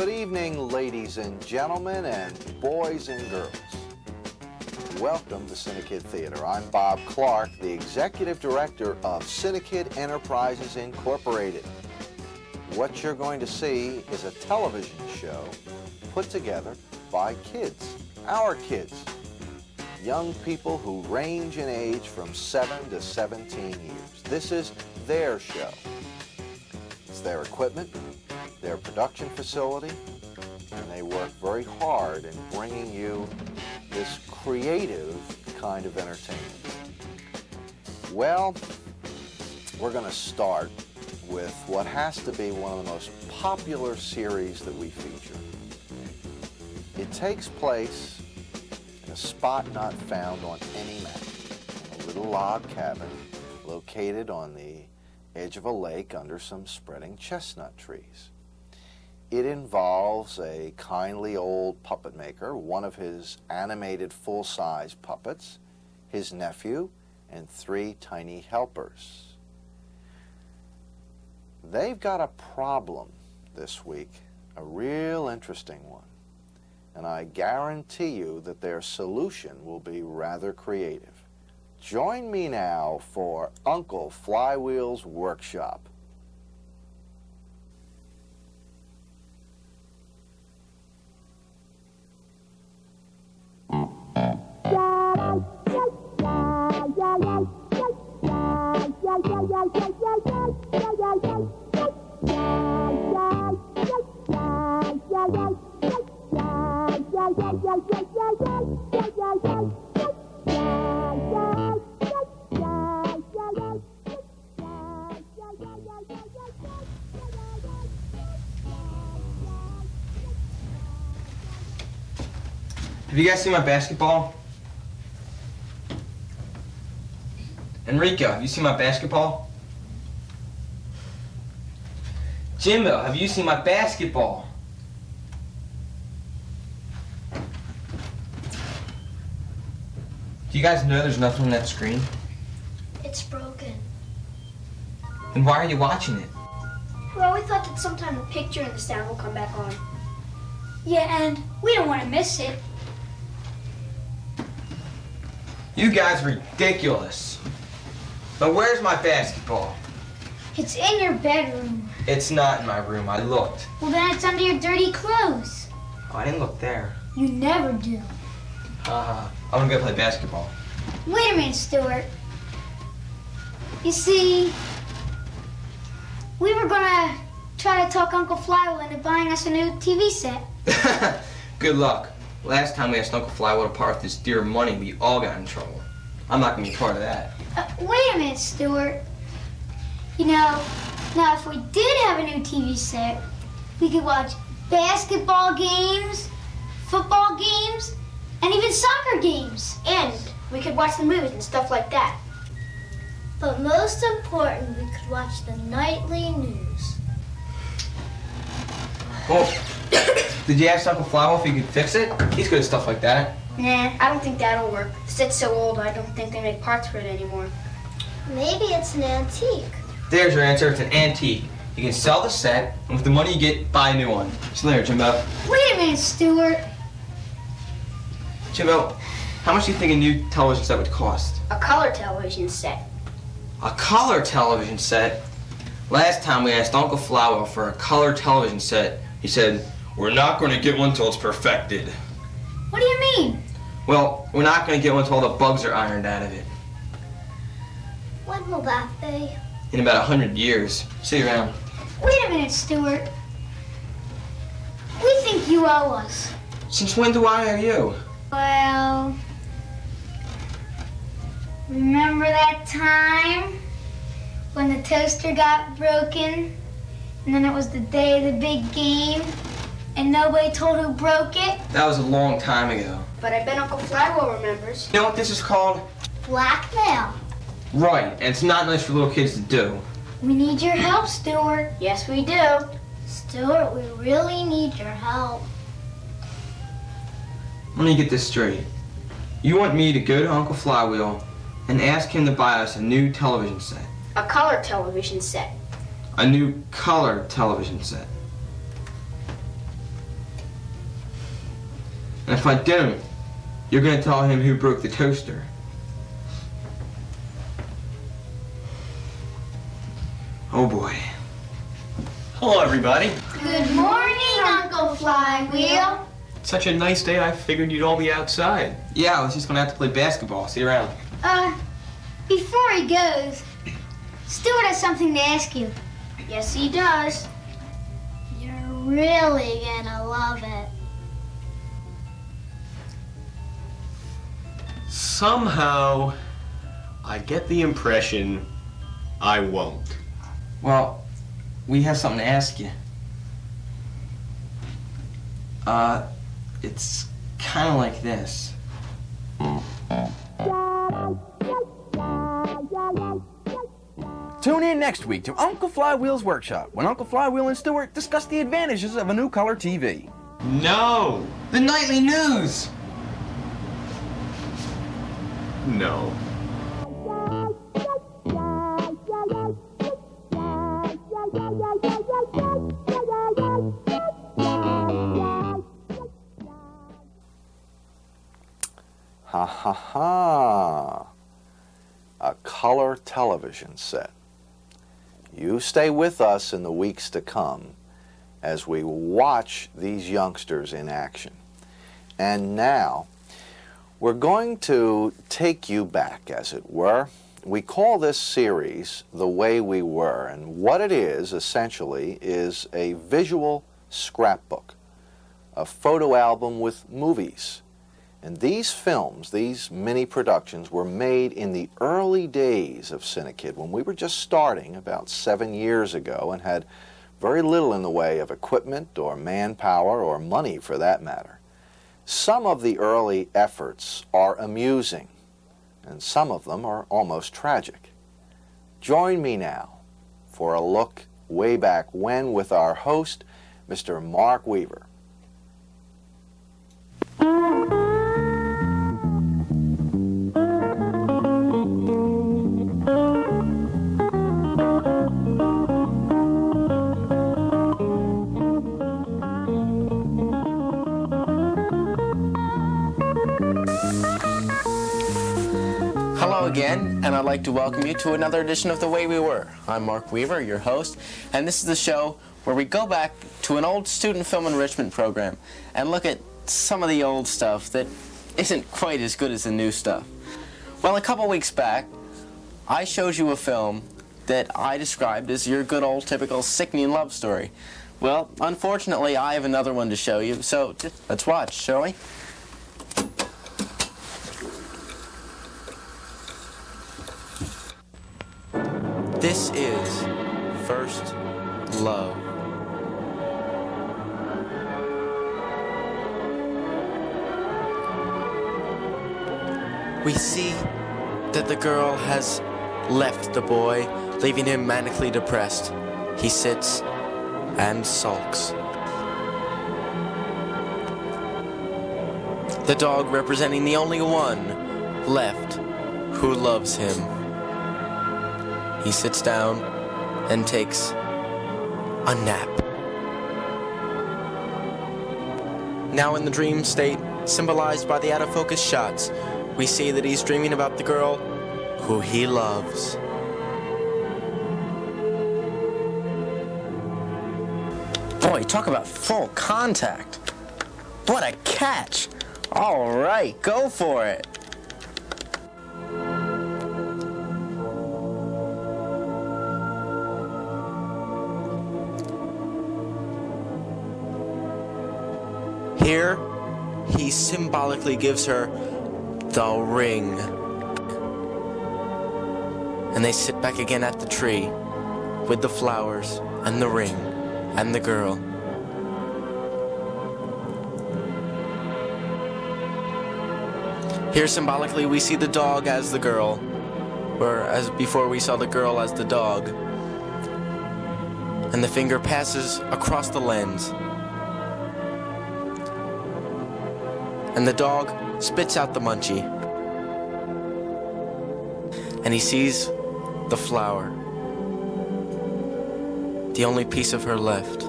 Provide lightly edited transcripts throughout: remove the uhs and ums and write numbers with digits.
Good evening, ladies and gentlemen, and boys and girls. Welcome to CINEKYD Theater. I'm Bob Clark, the Executive Director of CINEKYD Enterprises Incorporated. What you're going to see is a television show put together by kids, our kids, young people who range in age from 7 to 17 years. This is their show. It's their equipment, their production facility, and they work very hard in bringing you this creative kind of entertainment. Well, we're going to start with what has to be one of the most popular series that we feature. It takes place in a spot not found on any map, in a little log cabin located on the edge of a lake under some spreading chestnut trees. It involves a kindly old puppet maker, one of his animated full-size puppets, his nephew, and 3 tiny helpers. They've got a problem this week, a real interesting one, and I guarantee you that their solution will be rather creative. Join me now for Uncle Flywheel's Workshop. Have you guys seen my basketball? Enrico, have you seen my basketball? Jimbo, have you seen my basketball? Do you guys know there's nothing on that screen? It's broken. Then why are you watching it? Well, we thought that sometime the picture and the sound will come back on. Yeah, and we don't want to miss it. You guys are ridiculous. But where's my basketball? It's in your bedroom. It's not in my room. I looked. Well, then it's under your dirty clothes. Oh, I didn't look there. You never do. I want to go play basketball. Wait a minute, Stuart. You see, we were gonna try to talk Uncle Flywheel into buying us a new TV set. Good luck. Last time we asked Uncle Flywheel to part with his dear money, we all got in trouble. I'm not going to be part of that. Wait a minute, Stuart. You know, now if we did have a new TV set, we could watch basketball games, football games, and even soccer games. And we could watch the movies and stuff like that. But most important, we could watch the nightly news. Well, did you ask Uncle Flywheel if he could fix it? He's good at stuff like that. Nah, I don't think that'll work. The set's so old, I don't think they make parts for it anymore. Maybe it's an antique. There's your answer. It's an antique. You can sell the set, and with the money you get, buy a new one. See you later, Jimbo. Wait a minute, Stuart. Jimbo, how much do you think a new television set would cost? A color television set. A color television set? Last time we asked Uncle Flywheel for a color television set, he said, "We're not going to get one till it's perfected." What do you mean? Well, we're not going to get one till all the bugs are ironed out of it. When will that be? In about 100 years. See you around. Wait a minute, Stuart. We think you owe us. Since when do I owe you? Well, remember that time when the toaster got broken and then it was the day of the big game and nobody told who broke it? That was a long time ago. But I bet Uncle Flywheel remembers. You know what this is called? Blackmail. Right, and it's not nice for little kids to do. We need your help, Stuart. Yes, we do. Stuart, we really need your help. Let me get this straight. You want me to go to Uncle Flywheel and ask him to buy us a new television set? A color television set. A new color television set. And if I don't, you're gonna tell him who broke the toaster. Oh boy. Hello, everybody. Good morning, Uncle Flywheel. Such a nice day, I figured you'd all be outside. Yeah, I was just gonna have to play basketball. See you around. Before he goes, Stuart has something to ask you. Yes, he does. You're really gonna love it. Somehow, I get the impression I won't. Well, we have something to ask you. It's kind of like this. Tune in next week to Uncle Flywheel's Workshop when Uncle Flywheel and Stuart discuss the advantages of a new color TV. No. The nightly news! No. Ha ha ha. A color television set. You stay with us in the weeks to come as we watch these youngsters in action. And now, we're going to take you back, as it were. We call this series The Way We Were, and what it is, essentially, is a visual scrapbook, a photo album with movies. And these films, these mini productions, were made in the early days of CINEKYD, when we were just starting about 7 years ago and had very little in the way of equipment or manpower or money for that matter. Some of the early efforts are amusing, and some of them are almost tragic. Join me now for a look way back when with our host, Mr. Mark Weaver. Hello again, and I'd like to welcome you to another edition of The Way We Were. I'm Mark Weaver, your host, and this is the show where we go back to an old student film enrichment program and look at some of the old stuff that isn't quite as good as the new stuff. Well, a couple weeks back, I showed you a film that I described as your good old typical sickening love story. Well, unfortunately, I have another one to show you, so let's watch, shall we? This is First Love. We see that the girl has left the boy, leaving him manically depressed. He sits and sulks. The dog representing the only one left who loves him. He sits down and takes a nap. Now in the dream state, symbolized by the out-of-focus shots, we see that he's dreaming about the girl who he loves. Boy, talk about full contact. What a catch! All right, go for it. Here, he symbolically gives her the ring. And they sit back again at the tree with the flowers and the ring and the girl. Here symbolically we see the dog as the girl, whereas before we saw the girl as the dog. And the finger passes across the lens. And the dog spits out the munchie. And he sees the flower, the only piece of her left.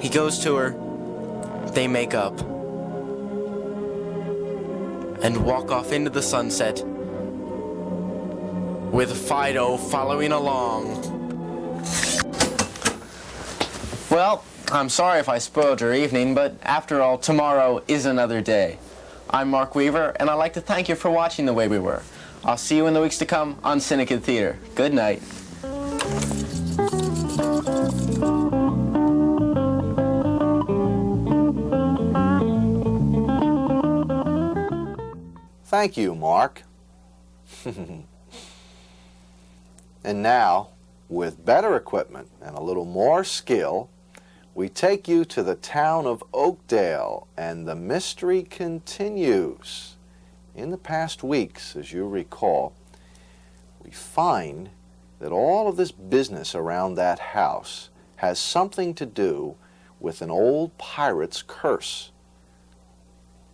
He goes to her, they make up, and walk off into the sunset with Fido following along. Well, I'm sorry if I spoiled your evening, but after all, tomorrow is another day. I'm Mark Weaver, and I'd like to thank you for watching The Way We Were. I'll see you in the weeks to come on CINEKYD Theater. Good night. Thank you, Mark. And now, with better equipment and a little more skill, we take you to the town of Oakdale, and the mystery continues. In the past weeks, as you recall, we find that all of this business around that house has something to do with an old pirate's curse.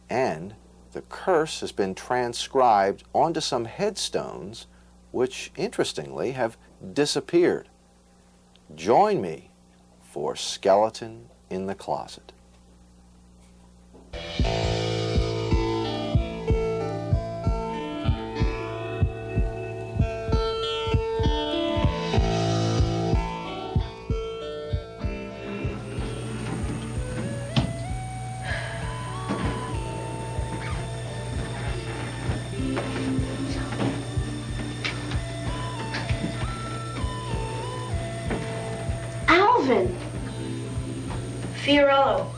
And the curse has been transcribed onto some headstones which, interestingly, have disappeared. Join me for Skeleton in the Closet. Alvin! Fiorello.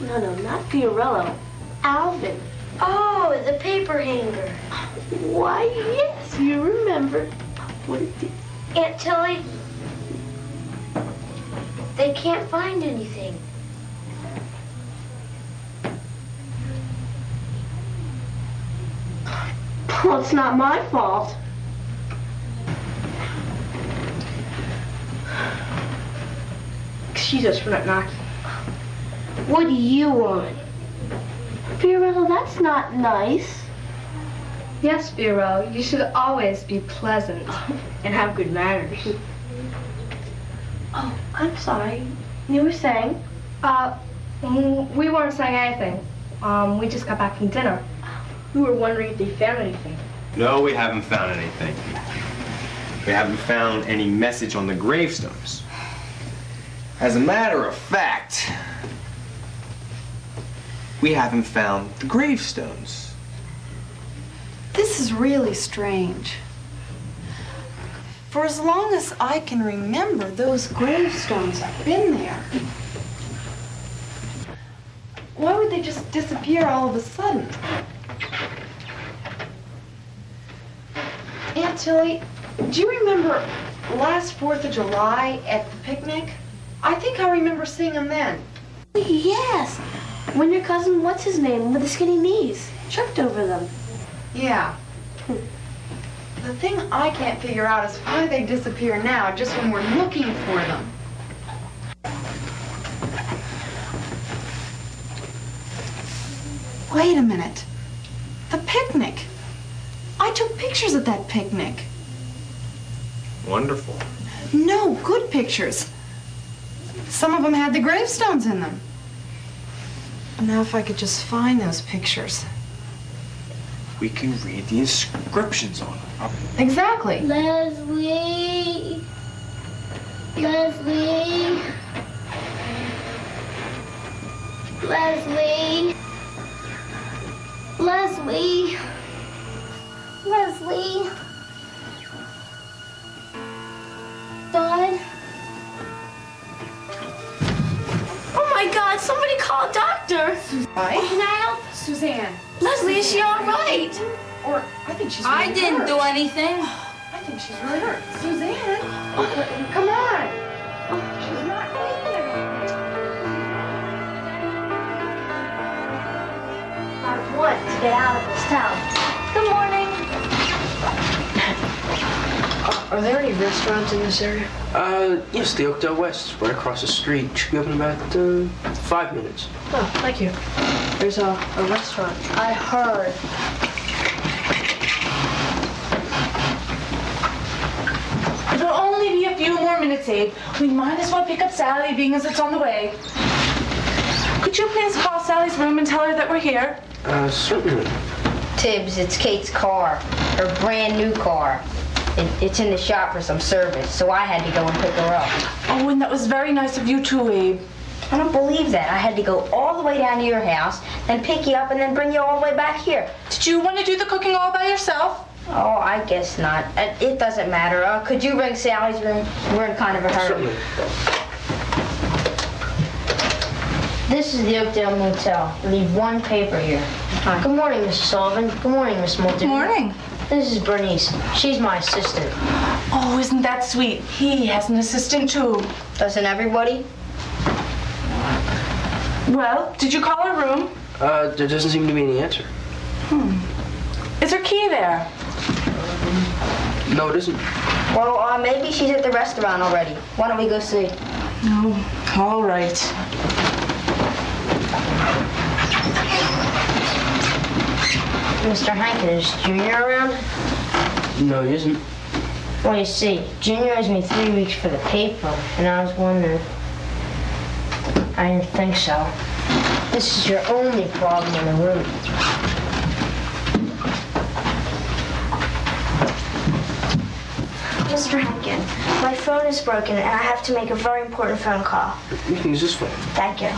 No, not Fiorello. Alvin. Oh, the paper hanger. Why, yes, you remember. What it did. Aunt Tilly, they can't find anything. Well, it's not my fault. Excuse us for not knocking. What do you want? Fiorello, that's not nice. Yes, Fiorello, you should always be pleasant and have good manners. Oh, I'm sorry. You were saying? We weren't saying anything. We just got back from dinner. We were wondering if they found anything. No, we haven't found anything. We haven't found any message on the gravestones. As a matter of fact, we haven't found the gravestones. This is really strange. For as long as I can remember, those gravestones have been there. Why would they just disappear all of a sudden? Aunt Tilly, do you remember last 4th of July at the picnic? I think I remember seeing them then. Yes. When your cousin, what's his name, with the skinny knees, tripped over them. Yeah. The thing I can't figure out is why they disappear now, just when we're looking for them. Wait a minute. The picnic. I took pictures at that picnic. Wonderful. No, good pictures. Some of them had the gravestones in them. Now if I could just find those pictures. We can read the inscriptions on them. Exactly. Leslie. Leslie. Leslie. Leslie. Leslie. Bud. Oh my God, somebody call a doctor. Right? Can I help? Suzanne. Leslie, is she all right? Or I think she's really I didn't hurt. do anything. I think she's really hurt. Suzanne, come on. She's not bleeding. I want to get out of this town. Good morning. Are there any restaurants in this area? Yes, the Oakdale West, right across the street. Should be open in about 5 minutes. Oh, thank you. There's a restaurant. I heard. It'll only be a few more minutes, Abe. We might as well pick up Sally, being as it's on the way. Could you please call Sally's room and tell her that we're here? Certainly. Tibbs, it's Kate's car, her brand new car. It's in the shop for some service, so I had to go and pick her up. Oh, and that was very nice of you too, Abe. I don't believe that. I had to go all the way down to your house, then pick you up, and then bring you all the way back here. Did you want to do the cooking all by yourself? Oh, I guess not. It doesn't matter. Could you ring Sally's room? We're in kind of a hurry. Certainly. This is the Oakdale Motel. Leave one paper here. Good morning, Mrs. Sullivan. Good morning, Miss Muldoon. Good morning. This is Bernice. She's my assistant. Oh, isn't that sweet? He has an assistant too. Doesn't everybody? Well, did you call her room? There doesn't seem to be any answer. Is her key there? No, it isn't. Well, maybe she's at the restaurant already. Why don't we go see? No. All right. Mr. Hankin, is Junior around? No, he isn't. Well, you see, Junior owes me 3 weeks for the paper, and I was wondering. I didn't think so. This is your only problem in the room. Mr. Hankin, my phone is broken, and I have to make a very important phone call. You can use this phone. Thank you.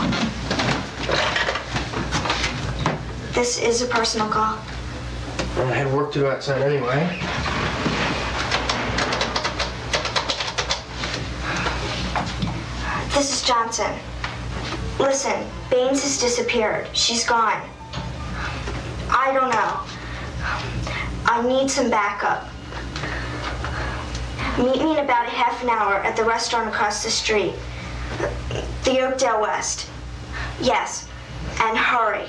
This is a personal call. I had work to do outside anyway. This is Johnson. Listen, Baines has disappeared. She's gone. I don't know. I need some backup. Meet me in about a half an hour at the restaurant across the street. The Oakdale West. Yes, and hurry.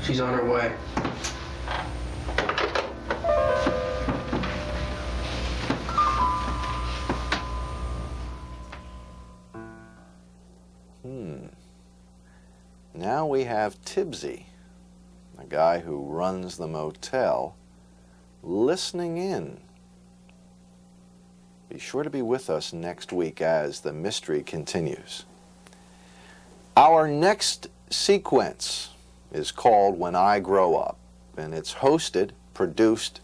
She's on her way. Now we have Tibbsy, the guy who runs the motel, listening in. Be sure to be with us next week as the mystery continues. Our next sequence is called When I Grow Up, and it's hosted, produced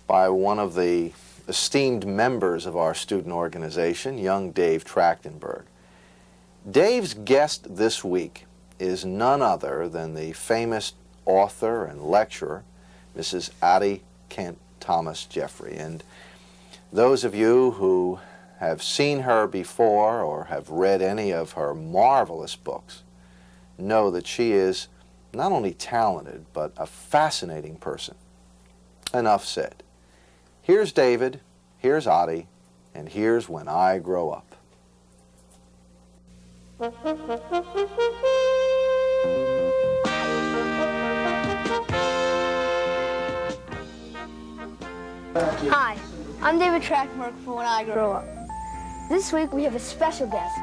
by one of the esteemed members of our student organization, young Dave Trachtenberg. Dave's guest this week is none other than the famous author and lecturer, Mrs. Addie Kent Thomas Jeffrey. And those of you who have seen her before or have read any of her marvelous books know that she is not only talented, but a fascinating person. Enough said. Here's David, here's Addie, and here's When I Grow Up. Hi, I'm David Trachtenberg for When I Grow Up. This week we have a special guest.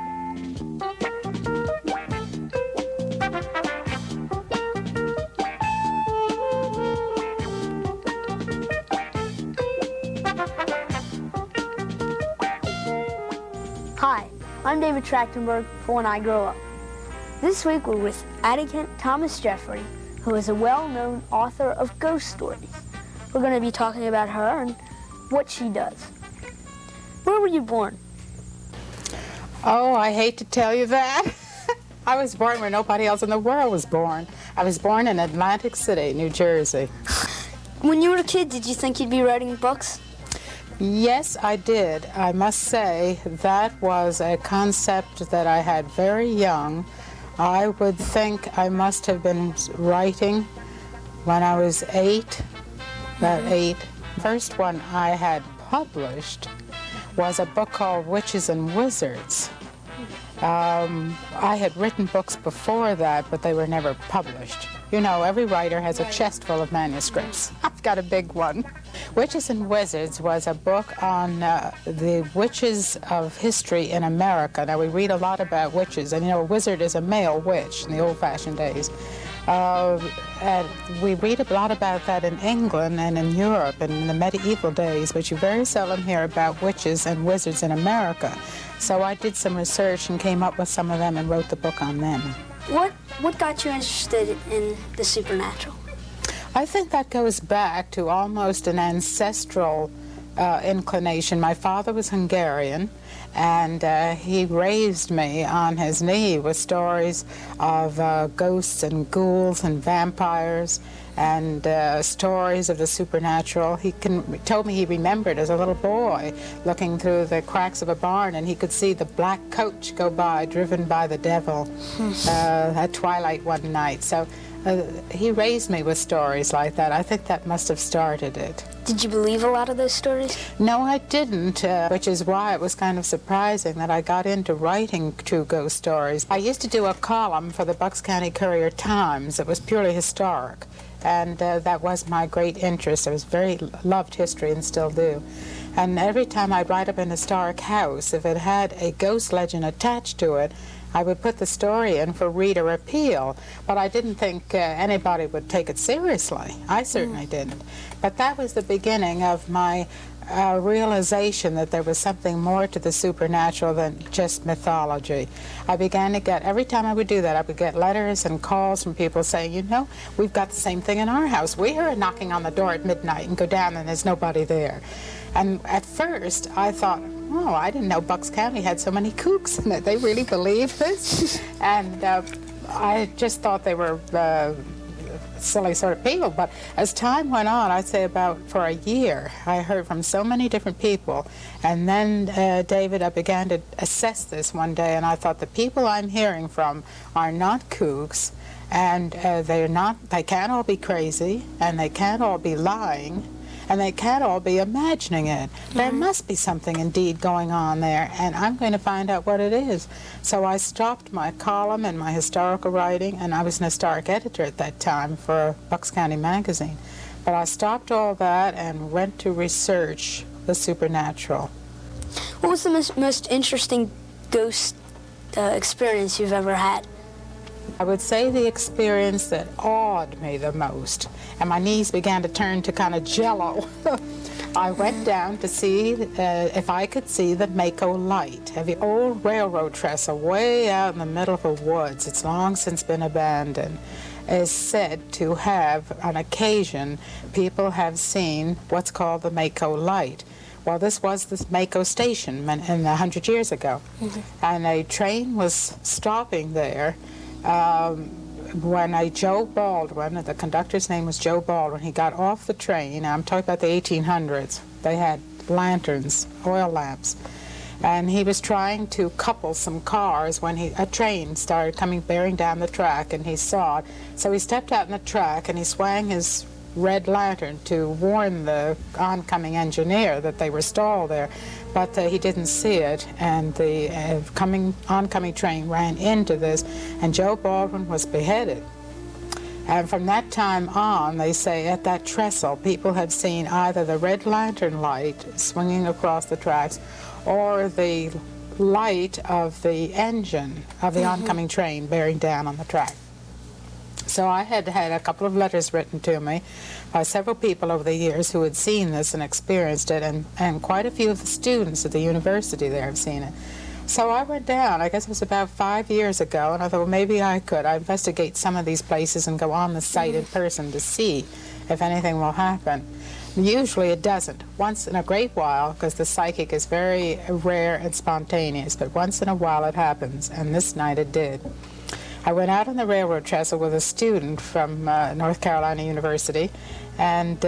Hi, I'm David Trachtenberg for When I Grow Up. This week we're with Addie Kent Thomas Jeffrey, who is a well-known author of ghost stories. We're going to be talking about her and what she does. Where were you born? Oh, I hate to tell you that. I was born where nobody else in the world was born. I was born in Atlantic City, New Jersey. When you were a kid, did you think you'd be writing books? Yes, I did. I must say that was a concept that I had very young. I would think I must have been writing when I was 8, about 8. First one I had published was a book called Witches and Wizards. I had written books before that, but they were never published. You know, every writer has a chest full of manuscripts. I've got a big one. Witches and Wizards was a book on the witches of history in America. Now, we read a lot about witches, and you know, a wizard is a male witch in the old-fashioned days. And we read a lot about that in England and in Europe and in the medieval days, but you very seldom hear about witches and wizards in America. So I did some research and came up with some of them and wrote the book on them. What got you interested in the supernatural? I think that goes back to almost an ancestral inclination. My father was Hungarian, and he raised me on his knee with stories of ghosts and ghouls and vampires and stories of the supernatural. He told me he remembered as a little boy looking through the cracks of a barn, and he could see the black coach go by driven by the devil at twilight one night. So he raised me with stories like that. I think that must have started it. Did you believe a lot of those stories? No, I didn't, which is why it was kind of surprising that I got into writing true ghost stories. I used to do a column for the Bucks County Courier-Times. It was purely historic, and that was my great interest. I loved history and still do. And every time I'd write up an historic house, if it had a ghost legend attached to it, I would put the story in for reader appeal, but I didn't think anybody would take it seriously. I certainly didn't. But that was the beginning of my realization that there was something more to the supernatural than just mythology. I began to get, every time I would do that, I would get letters and calls from people saying, you know, we've got the same thing in our house. We hear a knocking on the door at midnight and go down and there's nobody there. And at first, I thought, oh, I didn't know Bucks County had so many kooks in it. They really believe this? And I just thought they were silly sort of people. But as time went on, I'd say for a year, I heard from so many different people. And then, David, I began to assess this one day, and I thought the people I'm hearing from are not kooks, and they can't all be crazy, and they can't all be lying, and they can't all be imagining it. There must be something indeed going on there, and I'm going to find out what it is. So I stopped my column and my historical writing, and I was an historic editor at that time for Bucks County Magazine. But I stopped all that and went to research the supernatural. What was the most interesting ghost experience you've ever had? I would say the experience that awed me the most, and my knees began to turn to kind of jello. I went down to see if I could see the Mako light, the old railroad trestle way out in the middle of the woods. It's long since been abandoned. Is said to have, on occasion, people have seen what's called the Mako light. Well, this was the Mako station 100 years ago, and a train was stopping there. When Joe Baldwin, the conductor's name was Joe Baldwin, he got off the train. I'm talking about the 1800s. They had lanterns, oil lamps, and he was trying to couple some cars when a train started bearing down the track, and he saw it. So he stepped out in the track and he swung his red lantern to warn the oncoming engineer that they were stalled there, but he didn't see it, and the oncoming train ran into this, and Joe Baldwin was beheaded. And from that time on, they say at that trestle, people have seen either the red lantern light swinging across the tracks or the light of the engine of the oncoming train bearing down on the track. So I had a couple of letters written to me by several people over the years who had seen this and experienced it, and quite a few of the students at the university there have seen it. So I went down, I guess it was about 5 years ago, and I thought, well, maybe I could. I investigate some of these places and go on the site in person to see if anything will happen. Usually it doesn't. Once in a great while, because the psychic is very rare and spontaneous, but once in a while it happens, and this night it did. I went out on the railroad trestle with a student from North Carolina University, and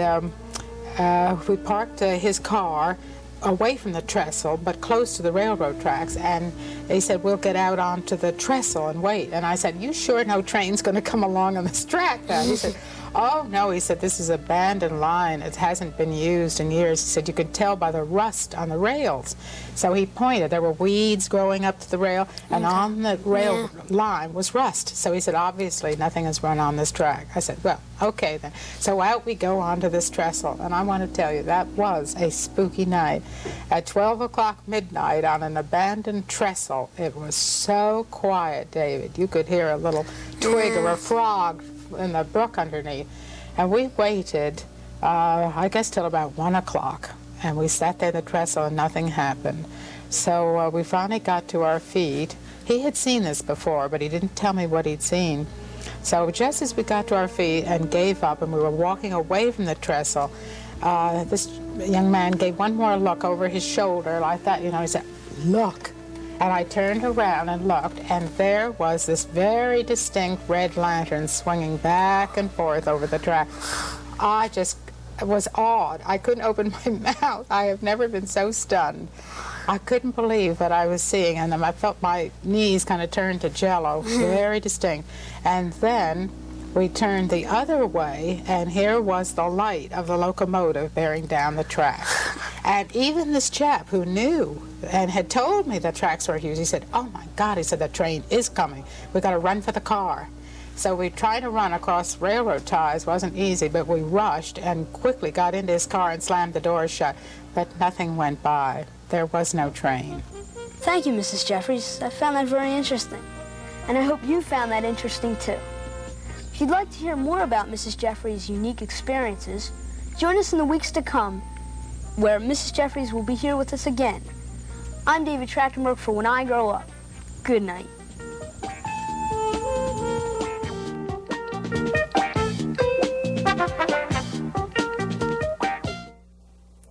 we parked his car away from the trestle, but close to the railroad tracks, and they said, we'll get out onto the trestle and wait. And I said, you sure no train's going to come along on this track now? He said, Oh, no, he said, this is an abandoned line. It hasn't been used in years. He said, you could tell by the rust on the rails. So he pointed. There were weeds growing up to the rail, and on the rail line was rust. So he said, obviously, nothing has run on this track. I said, well, okay then. So out we go onto this trestle, and I want to tell you, that was a spooky night. At 12 o'clock midnight on an abandoned trestle, it was so quiet, David. You could hear a little twig or a frog in the brook underneath. And we waited, I guess, till about 1 o'clock. And we sat there in the trestle and nothing happened. So we finally got to our feet. He had seen this before, but he didn't tell me what he'd seen. So just as we got to our feet and gave up and we were walking away from the trestle, this young man gave one more look over his shoulder like that, you know, he said, look. And I turned around and looked, and there was this very distinct red lantern swinging back and forth over the track. I just was awed. I couldn't open my mouth. I have never been so stunned. I couldn't believe what I was seeing, and I felt my knees kind of turn to jello, very distinct. And then we turned the other way, and here was the light of the locomotive bearing down the track. And even this chap who knew and had told me the tracks were used, he said, oh my God, he said, the train is coming. We got to run for the car. So we tried to run across railroad ties. Wasn't easy, but we rushed and quickly got into his car and slammed the doors shut. But nothing went by. There was no train. Thank you, Mrs. Jeffries. I found that very interesting. And I hope you found that interesting too. If you'd like to hear more about Mrs. Jeffries' unique experiences, join us in the weeks to come, where Mrs. Jeffries will be here with us again. I'm David Trachtenberg for When I Grow Up. Good night.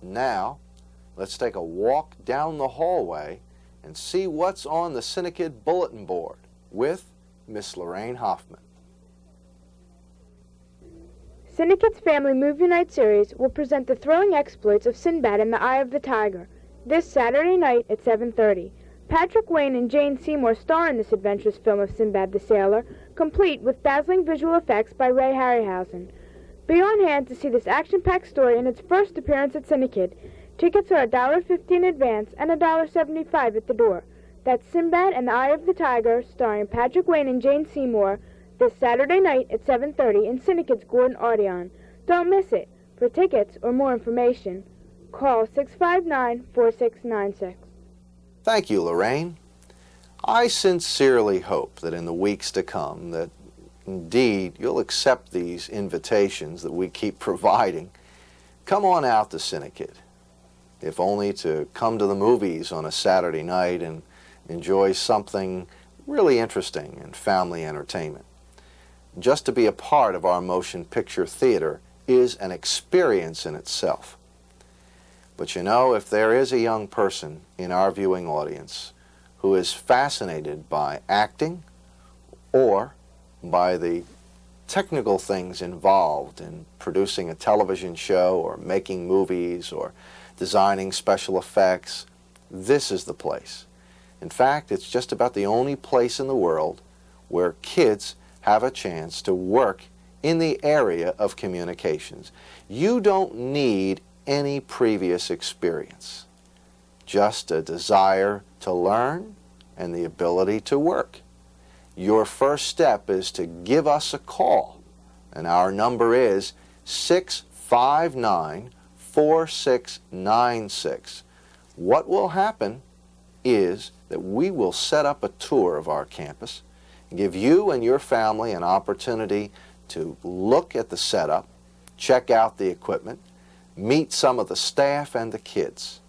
Now, let's take a walk down the hallway and see what's on the CINEKYD bulletin board with Miss Lorraine Hoffman. CINEKYD's Family Movie Night series will present the thrilling exploits of Sinbad and the Eye of the Tiger this Saturday night at 7:30. Patrick Wayne and Jane Seymour star in this adventurous film of Sinbad the Sailor, complete with dazzling visual effects by Ray Harryhausen. Be on hand to see this action-packed story in its first appearance at CINEKYD. Tickets are $1.50 in advance and $1.75 at the door. That's Sinbad and the Eye of the Tiger, starring Patrick Wayne and Jane Seymour, this Saturday night at 7:30 in CINEKYD's Gordon Odeon. Don't miss it. For tickets or more information, call 659-4696. Thank you, Lorraine. I sincerely hope that in the weeks to come that indeed you'll accept these invitations that we keep providing. Come on out to CINEKYD, if only to come to the movies on a Saturday night and enjoy something really interesting and family entertainment. Just to be a part of our motion picture theater is an experience in itself. But you know, if there is a young person in our viewing audience who is fascinated by acting or by the technical things involved in producing a television show or making movies or designing special effects, this is the place. In fact, it's just about the only place in the world where kids have a chance to work in the area of communications. You don't need any previous experience, just a desire to learn and the ability to work. Your first step is to give us a call, and our number is 659-4696. What will happen is that we will set up a tour of our campus, give you and your family an opportunity to look at the setup, check out the equipment, meet some of the staff and the kids.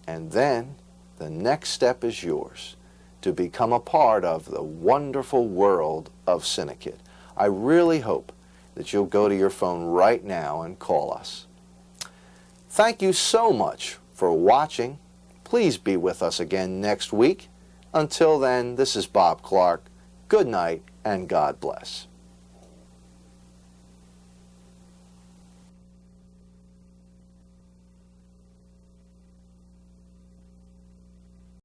And then the next step is yours, to become a part of the wonderful world of CINEKYD. I really hope that you'll go to your phone right now and call us. Thank you so much for watching. Please be with us again next week. Until then, this is Bob Clark. Good night and God bless.